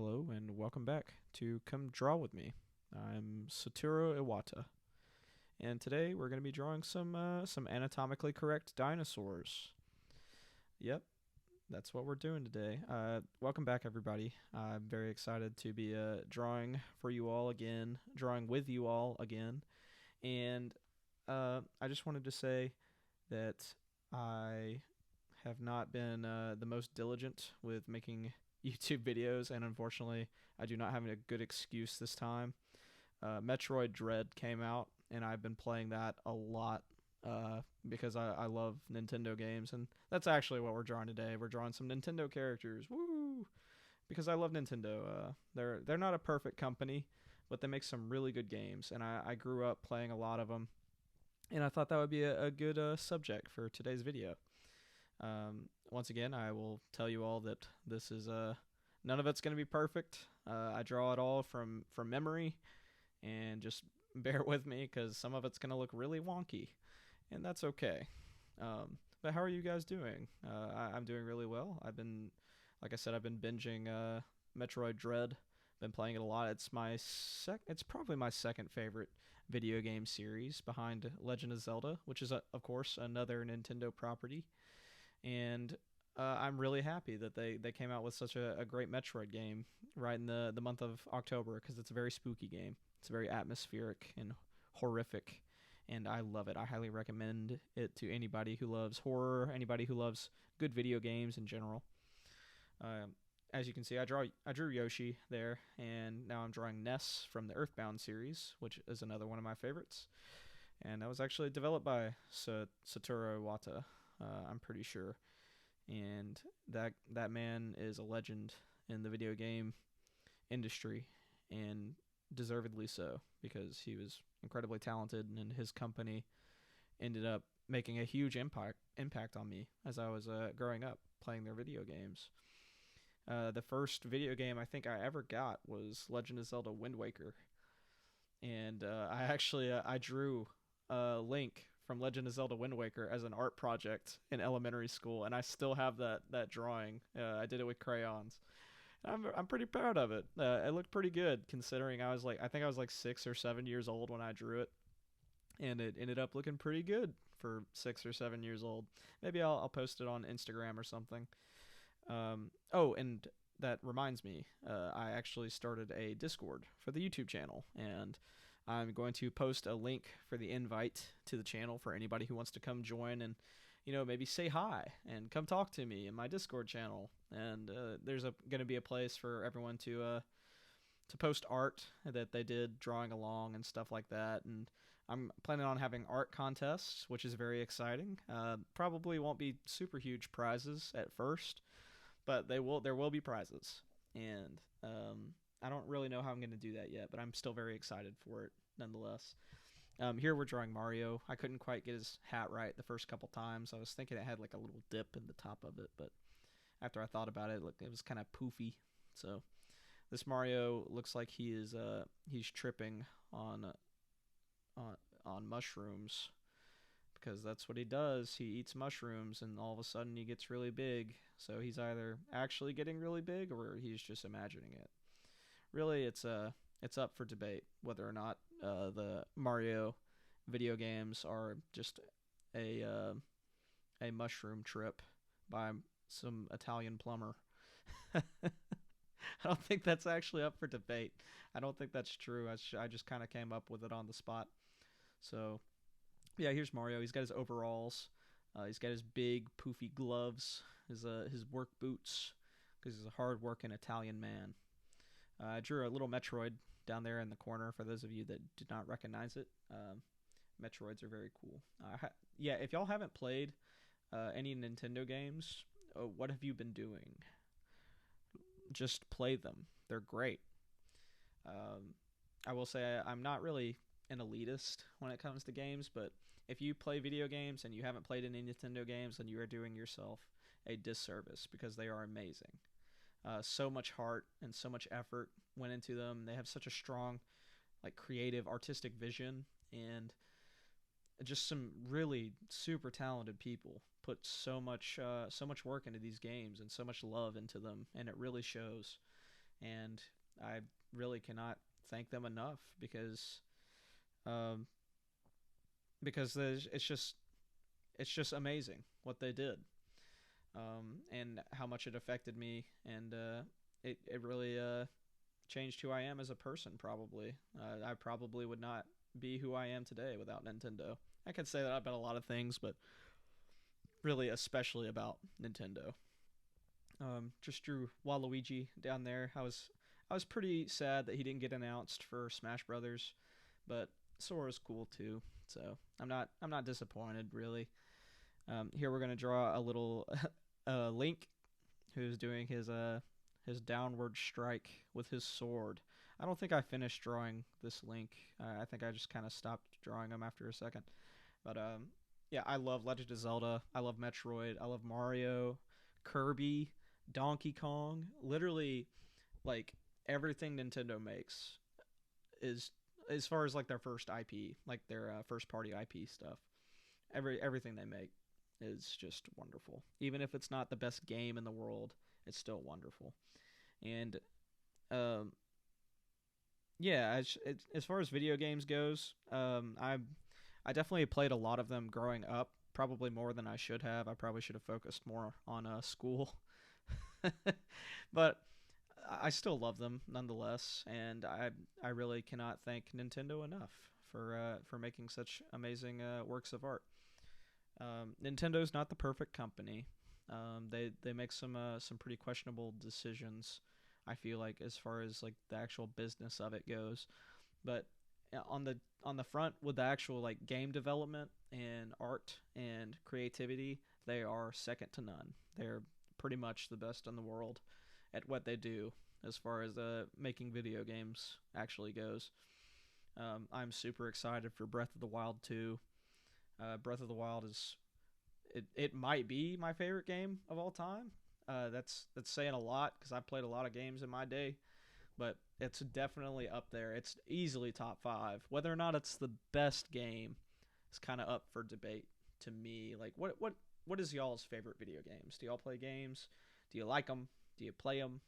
Hello and welcome back to Come Draw With Me. I'm Satoru Iwata, and today we're going to be drawing some anatomically correct dinosaurs. Yep, that's what we're doing today. Welcome back, everybody. I'm very excited to be drawing for you all again, drawing with you all again, and I just wanted to say that I have not been the most diligent with making YouTube videos, and unfortunately, I do not have a good excuse this time. Metroid Dread came out, and I've been playing that a lot because I love Nintendo games, and that's actually what we're drawing today. We're drawing some Nintendo characters, woo! Because I love Nintendo. They're not a perfect company, but they make some really good games, and I grew up playing a lot of them, and I thought that would be a good subject for today's video. Once again, I will tell you all that this is none of it's going to be perfect. I draw it all from memory, and just bear with me because some of it's going to look really wonky, and that's okay. But how are you guys doing? I'm doing really well. Like I said, I've been binging Metroid Dread. Been playing it a lot. It's probably my second favorite video game series behind Legend of Zelda, which is of course another Nintendo property. And I'm really happy that they came out with such a great Metroid game right in the month of October because it's a very spooky game. It's very atmospheric and horrific, and I love it. I highly recommend it to anybody who loves horror, anybody who loves good video games in general. Um, as you can see, I drew Yoshi there, and now I'm drawing Ness from the Earthbound series, which is another one of my favorites. And that was actually developed by Satoru Iwata, I'm pretty sure, and that man is a legend in the video game industry, and deservedly so because he was incredibly talented, and his company ended up making a huge impact on me as I was growing up playing their video games. The first video game I think I ever got was Legend of Zelda Wind Waker, and I drew Link from Legend of Zelda Wind Waker as an art project in elementary school, and I still have that drawing. I did it with crayons. I'm pretty proud of it. It looked pretty good considering I think I was like 6 or 7 years old when I drew it, and it ended up looking pretty good for 6 or 7 years old. Maybe I'll post it on Instagram or something. Oh, and that reminds me, I actually started a Discord for the YouTube channel, and I'm going to post a link for the invite to the channel for anybody who wants to come join and maybe say hi and come talk to me in my Discord channel. And there's going to be a place for everyone to post art that they did drawing along and stuff like that. And I'm planning on having art contests, which is very exciting. Probably won't be super huge prizes at first, but there will be prizes. And I don't really know how I'm going to do that yet, but I'm still very excited for it nonetheless. Here we're drawing Mario. I couldn't quite get his hat right the first couple times. I was thinking it had like a little dip in the top of it, but after I thought about it, look, it was kind of poofy. So this Mario looks like he's tripping on on mushrooms because that's what he does. He eats mushrooms, and all of a sudden he gets really big. So he's either actually getting really big or he's just imagining it. Really, it's up for debate whether or not the Mario video games are just a mushroom trip by some Italian plumber. I don't think that's actually up for debate. I don't think that's true. I just kind of came up with it on the spot. So yeah, here's Mario. He's got his overalls. He's got his big poofy gloves. His work boots because he's a hard working Italian man. I drew a little Metroid down there in the corner for those of you that did not recognize it. Metroids are very cool. Yeah, if y'all haven't played any Nintendo games, what have you been doing? Just play them. They're great. Um, I will say I'm not really an elitist when it comes to games, but if you play video games and you haven't played any Nintendo games, then you are doing yourself a disservice because they are amazing. So much heart and so much effort went into them. They have such a strong, like, creative, artistic vision, and just some really super talented people put so much work into these games and so much love into them, and it really shows. and I really cannot thank them enough um, because it's just amazing what they did, and how much it affected me, and it really changed who I am as a person. Probably, I probably would not be who I am today without Nintendo. I could say that about a lot of things, but really, especially about Nintendo. Just drew Waluigi down there. I was pretty sad that he didn't get announced for Smash Brothers, but Sora's cool too. So I'm not disappointed really. Here we're gonna draw a little Link, who's doing his downward strike with his sword. I don't think I finished drawing this Link. I think I just kind of stopped drawing him after a second. But yeah, I love Legend of Zelda. I love Metroid. I love Mario, Kirby, Donkey Kong. Literally, like everything Nintendo makes is, as far as like their first IP, like their first party IP stuff. Everything they make is just wonderful. Even if it's not the best game in the world, it's still wonderful. And um, yeah, as far as video games goes, I definitely played a lot of them growing up. Probably more than I should have. I probably should have focused more on school, but I still love them nonetheless. And I really cannot thank Nintendo enough for making such amazing works of art. Nintendo's not the perfect company. They make some pretty questionable decisions. I feel like as far as like the actual business of it goes, but on the front with the actual like game development and art and creativity, they are second to none. They're pretty much the best in the world at what they do as far as making video games actually goes. I'm super excited for Breath of the Wild 2. Breath of the Wild is it might be my favorite game of all time. That's saying a lot because I played a lot of games in my day, but it's definitely up there. It's easily top five. Whether or not it's the best game is kind of up for debate to me. Like, what is y'all's favorite video games? Do y'all play games? Do you like them? Do you play them?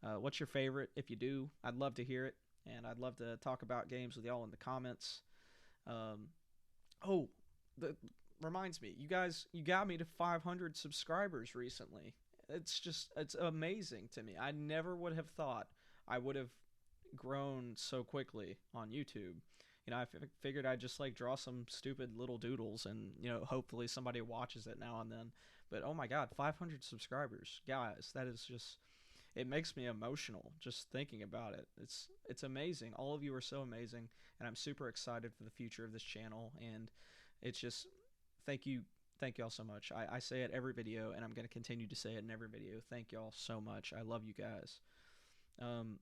What's your favorite? If you do, I'd love to hear it, and I'd love to talk about games with y'all in the comments. Um, oh, that reminds me, you got me to 500 subscribers recently. It's amazing to me. I never would have thought I would have grown so quickly on YouTube. You know, figured I'd just like draw some stupid little doodles and, you know, hopefully somebody watches it now and then. But oh my god, 500 subscribers. Guys, that is just, it makes me emotional just thinking about it. It's amazing. All of you are so amazing, and I'm super excited for the future of this channel, and it's just thank y'all so much. I say it every video, and I'm going to continue to say it in every video. Thank y'all so much. I love you guys. Um,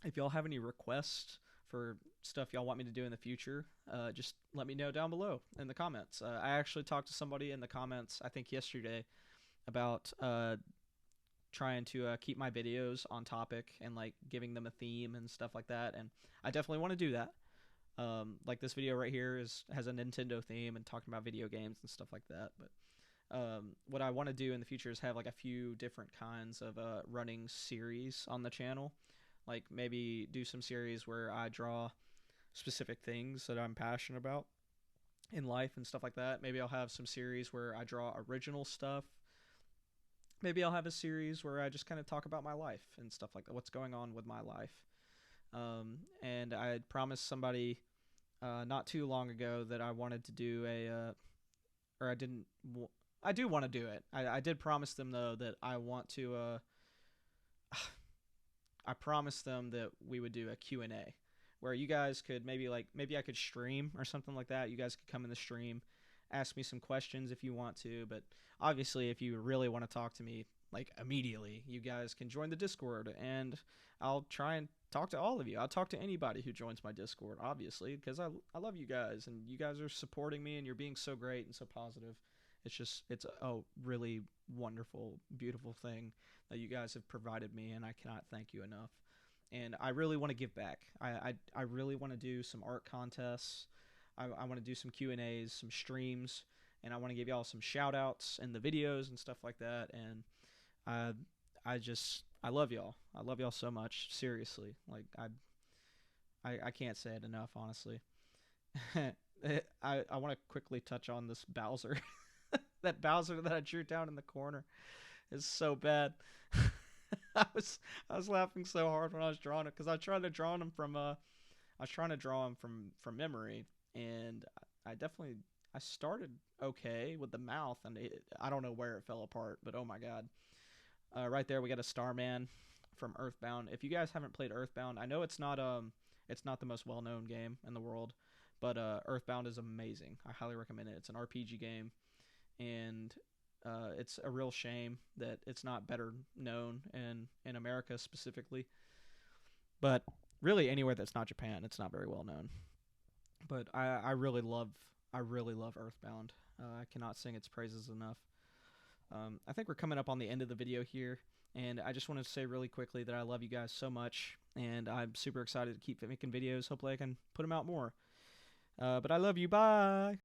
if y'all have any requests for stuff y'all want me to do in the future, just let me know down below in the comments. I actually talked to somebody in the comments, I think yesterday, about trying to keep my videos on topic and like giving them a theme and stuff like that, and I definitely want to do that. Like this video right here has a Nintendo theme and talking about video games and stuff like that. But what I want to do in the future is have like a few different kinds of running series on the channel. Like maybe do some series where I draw specific things that I'm passionate about in life and stuff like that. Maybe I'll have some series where I draw original stuff. Maybe I'll have a series where I just kind of talk about my life and stuff like that, what's going on with my life. And I had promised somebody not too long ago that I wanted to do or I didn't. I do want to do it. I did promise them though that I want to. I promised them that we would do a Q&A where you guys could maybe I could stream or something like that. You guys could come in the stream, ask me some questions if you want to, but obviously if you really want to talk to me like immediately, you guys can join the Discord and I'll try and talk to all of you. I'll talk to anybody who joins my Discord, obviously, because I love you guys and you guys are supporting me and you're being so great and so positive. It's a really wonderful, beautiful thing that you guys have provided me, and I cannot thank you enough. And I really want to give back. I really want to do some art contests. I want to do some Q&As, some streams, and I want to give y'all some shout outs in the videos and stuff like that. And I just I love y'all. I love y'all so much. Seriously, like I can't say it enough. Honestly, I want to quickly touch on this Bowser. That Bowser that I drew down in the corner is so bad. I was I was laughing so hard when I was drawing it because I tried to draw him from I was trying to draw him from memory, and I definitely I started okay with the mouth, and I don't know where it fell apart, but oh my god. Right there, we got a Starman from Earthbound. If you guys haven't played Earthbound, I know it's not the most well known game in the world, but Earthbound is amazing. I highly recommend it. It's an RPG game, and it's a real shame that it's not better known in America specifically, but really anywhere that's not Japan, it's not very well known. But I really love Earthbound. I cannot sing its praises enough. I think we're coming up on the end of the video here, and I just wanted to say really quickly that I love you guys so much, and I'm super excited to keep making videos. Hopefully, I can put them out more. But I love you. Bye.